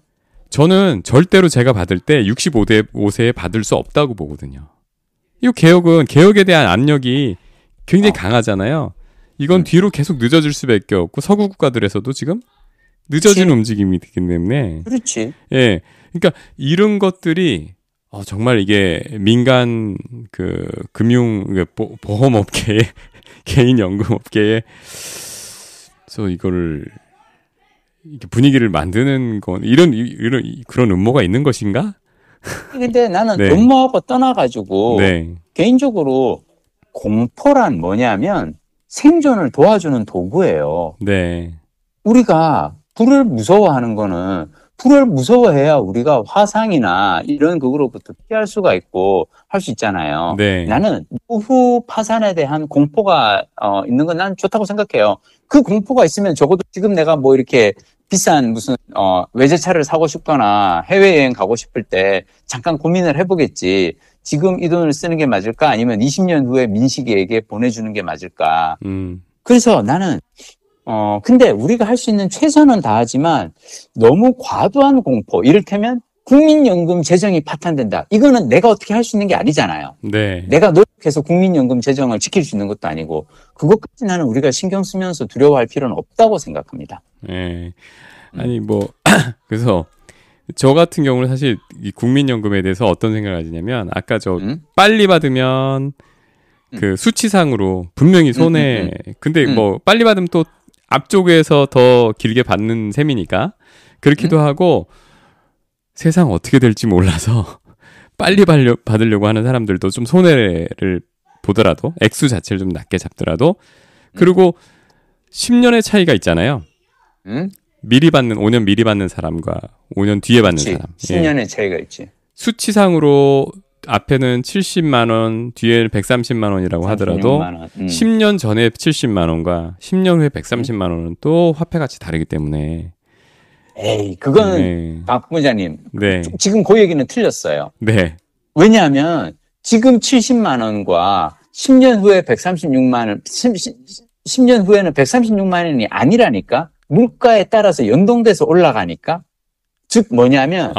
저는 절대로 제가 받을 때 65세에 받을 수 없다고 보거든요. 이 개혁에 대한 압력이 굉장히 강하잖아요. 이건 뒤로 계속 늦어질 수밖에 없고 서구 국가들에서도 지금 늦어지는 움직임이 있기 때문에. 그렇지. 예, 그러니까 이런 것들이 정말 이게 민간 보험업계에 개인연금업계에 그래서 이거를 이렇게 분위기를 만드는 건 이런 그런 음모가 있는 것인가? 근데 나는 돈 모아고 떠나가지고 개인적으로 공포란 뭐냐면 생존을 도와주는 도구예요. 네. 우리가 불을 무서워하는 거는 불을 무서워해야 우리가 화상이나 이런 그거로부터 피할 수가 있고 할 수 있잖아요. 네. 나는 노후 파산에 대한 공포가 있는 건 난 좋다고 생각해요. 그 공포가 있으면 적어도 지금 내가 뭐 이렇게 비싼 무슨 외제차를 사고 싶거나 해외여행 가고 싶을 때 잠깐 고민을 해보겠지. 지금 이 돈을 쓰는 게 맞을까? 아니면 20년 후에 민식이에게 보내주는 게 맞을까? 그래서 나는 근데 우리가 할 수 있는 최선은 다하지만 너무 과도한 공포, 이를테면 국민연금 재정이 파탄된다. 이거는 내가 어떻게 할 수 있는 게 아니잖아요. 네. 내가 노력해서 국민연금 재정을 지킬 수 있는 것도 아니고 그것까지 나는 우리가 신경 쓰면서 두려워할 필요는 없다고 생각합니다. 네. 아니 그래서 저 같은 경우는 사실 이 국민연금에 대해서 어떤 생각을 가지냐면 아까 빨리 받으면 그 수치상으로 분명히 손해. 근데 빨리 받으면 또 앞쪽에서 더 길게 받는 셈이니까 그렇기도 하고 세상 어떻게 될지 몰라서 빨리 받으려고 하는 사람들도 좀 손해를 보더라도 액수 자체를 좀 낮게 잡더라도 그리고 10년의 차이가 있잖아요. 미리 받는 5년 미리 받는 사람과 5년 뒤에 받는 사람. 10년의 차이가 있지. 수치상으로 앞에는 70만 원, 뒤에 130만 원이라고 하더라도 10년 전에 70만 원과 10년 후에 130만 원은 또 화폐 가치 다르기 때문에 에이, 그거는 네. 박 부장님. 네. 지금 그 얘기는 틀렸어요. 네. 왜냐하면 지금 70만 원과 10년 후에 136만 원, 10년 후에는 136만 원이 아니라니까. 물가에 따라서 연동돼서 올라가니까. 즉 뭐냐면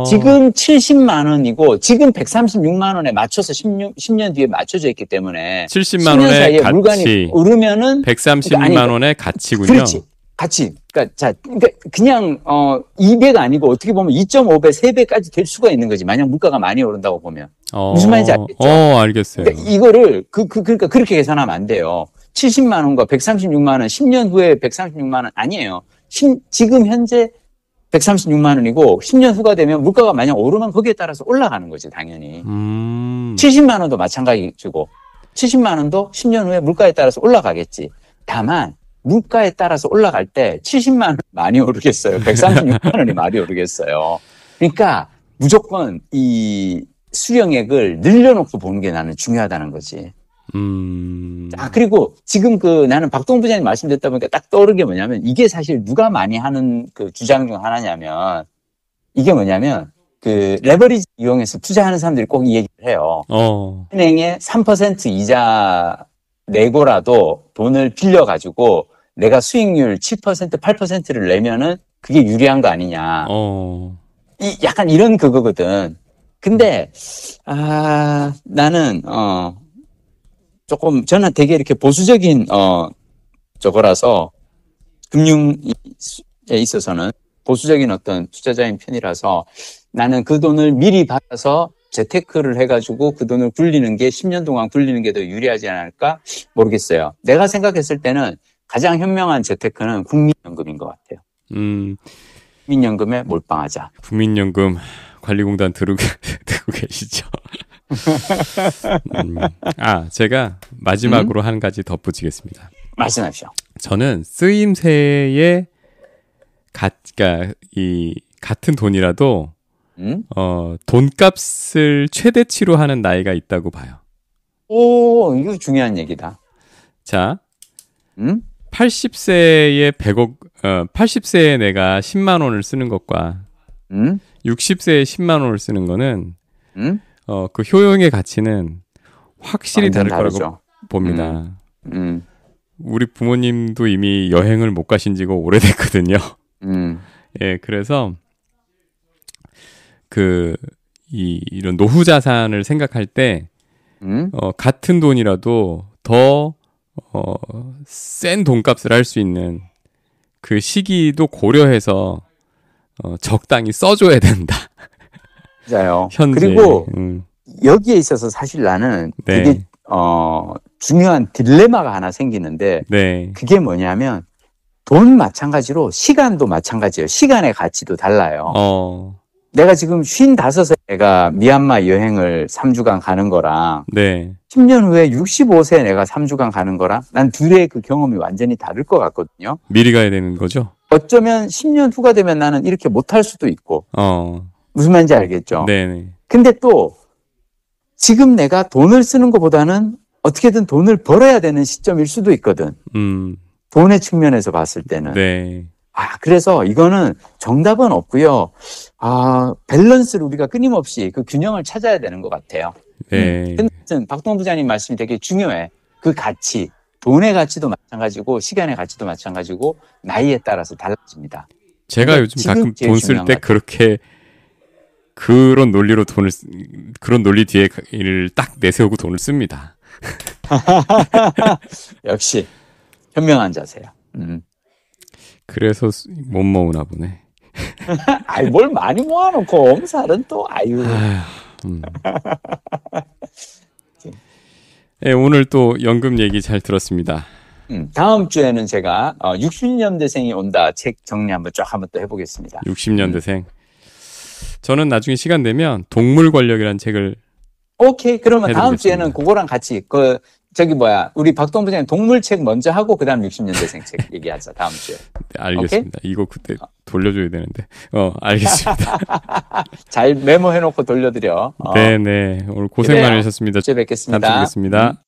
지금 70만 원이고 지금 136만 원에 맞춰서 10년 뒤에 맞춰져 있기 때문에 70만 원의 가치, 물건이 오르면은 130만 원의 가치군요. 그렇지. 가치. 그러니까 그냥 2배가 아니고 어떻게 보면 2.5배, 3배까지 될 수가 있는 거지. 만약 물가가 많이 오른다고 보면. 무슨 말인지 알겠죠? 알겠어요. 그러니까 이거를 그러니까 그렇게 계산하면 안 돼요. 70만 원과 136만 원, 10년 후에 136만 원 아니에요. 지금 현재 136만 원이고 10년 후가 되면 물가가 만약 오르면 거기에 따라서 올라가는 거지, 당연히. 70만 원도 마찬가지고 70만 원도 10년 후에 물가에 따라서 올라가겠지. 다만 물가에 따라서 올라갈 때 70만 원 많이 오르겠어요. 136만 원이 많이 오르겠어요. 그러니까 무조건 이 수령액을 늘려놓고 보는 게 나는 중요하다는 거지. 그리고 지금 나는 박동 부장님 말씀 듣다 보니까 딱 떠오른 게 뭐냐면 이게 사실 누가 많이 하는 그 주장 중 하나냐면 이게 뭐냐면 그 레버리지 이용해서 투자하는 사람들이 꼭 이 얘기를 해요. 은행에 3% 이자 내고라도 돈을 빌려가지고 내가 수익률 7%, 8%를 내면은 그게 유리한 거 아니냐. 약간 이런 그거거든. 근데, 나는, 저는 되게 이렇게 보수적인, 저거라서, 금융에 있어서는 보수적인 어떤 투자자인 편이라서 나는 그 돈을 미리 받아서 재테크를 해가지고 그 돈을 굴리는 게 10년 동안 굴리는 게 더 유리하지 않을까 모르겠어요. 내가 생각했을 때는 가장 현명한 재테크는 국민연금인 것 같아요. 국민연금에 몰빵하자. 국민연금 관리공단 듣고 계시죠? 제가 마지막으로 한 가지 덧붙이겠습니다. 말씀하십시오. 저는 쓰임새의 그러니까 이 같은 돈이라도 돈값을 최대치로 하는 나이가 있다고 봐요. 오, 이거 중요한 얘기다. 자, 80세에 80세에 내가 10만 원을 쓰는 것과 60세에 10만 원을 쓰는 거는 그 효용의 가치는 확실히 다를 거라고 봅니다. 우리 부모님도 이미 여행을 못 가신 지가 오래됐거든요. 예, 그래서 이런 노후 자산을 생각할 때 같은 돈이라도 더 센 돈값을 할 수 있는 그 시기도 고려해서 적당히 써줘야 된다. 맞아요. 현재. 그리고 여기에 있어서 사실 나는 되게 중요한 딜레마가 하나 생기는데 그게 뭐냐면 돈 마찬가지로 시간도 마찬가지예요. 시간의 가치도 달라요. 내가 지금 55세 내가 미얀마 여행을 3주간 가는 거랑 10년 후에 65세 내가 3주간 가는 거랑 난 둘의 그 경험이 완전히 다를 것 같거든요. 미리 가야 되는 거죠? 어쩌면 10년 후가 되면 나는 이렇게 못할 수도 있고 무슨 말인지 알겠죠? 네네. 근데 또 지금 내가 돈을 쓰는 것보다는 어떻게든 돈을 벌어야 되는 시점일 수도 있거든. 돈의 측면에서 봤을 때는. 네. 그래서 이거는 정답은 없고요. 밸런스를 우리가 끊임없이 그 균형을 찾아야 되는 것 같아요. 네. 근데 박동 부장님 말씀이 되게 중요해. 그 가치, 돈의 가치도 마찬가지고 시간의 가치도 마찬가지고 나이에 따라서 달라집니다. 제가 요즘 가끔 돈 쓸 때 그렇게 그런 논리로 그런 논리 뒤에 를 딱 내세우고 돈을 씁니다. 역시 현명한 자세야. 그래서 못 모으나 보네. 뭘 많이 모아놓고 엄살은 또 네, 오늘 또 연금 얘기 잘 들었습니다. 다음 주에는 제가 60년대생이 온다 책 정리 한번 쫙 한번 또 해보겠습니다. 60년대생. 저는 나중에 시간 되면 동물 권력이라는 책을 오케이. 그러면 해드리겠습니다. 다음 주에는 그거랑 같이 우리 박동부 선생님 동물책 먼저 하고 그다음 60년대생 책 얘기하자. 다음 주에. 네, 알겠습니다. 오케이? 이거 그때 돌려줘야 되는데. 알겠습니다. 잘 메모해놓고 돌려드려. 네네. 오늘 고생 많으셨습니다. 다음 주에 뵙겠습니다. 다음 주에 뵙겠습니다.